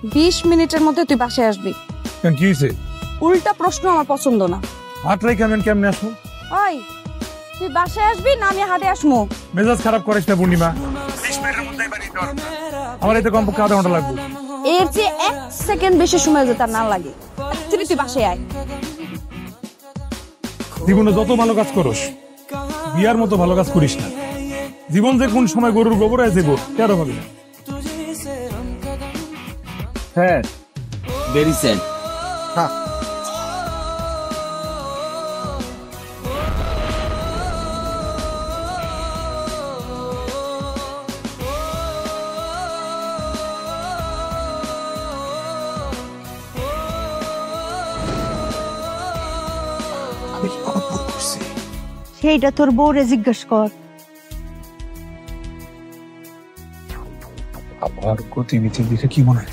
20 মিনিটের মধ্যে তুই বাসায় আসবি। কেন কি হয়েছে? উল্টা প্রশ্ন আমার পছন্দ না। হাটরাই কেমনে আসবো? ওই তুই বাসায় আসবি না আমি হাটে আসবো? মেজাজ খারাপ করিস না পূর্ণিমা। আমার এতে কমপক্ষে আধা ঘন্টা লাগবে। এর যে 1 সেকেন্ড বেশি সময় যেতে না লাগে। তুই বাসায় আয়। জীবনে যত ভালো কাজ করস বিয়ার মতো ভালো কাজ করিস না। জীবন যে কোন সময় গরুর গোবর আছে গো তেরো ভাবি না। হ্যাঁ ভেরি স্যাড। সেইটা তোর বউরে জিজ্ঞেস কর। আবার গতিবিধি দেখে কি মনে হয়?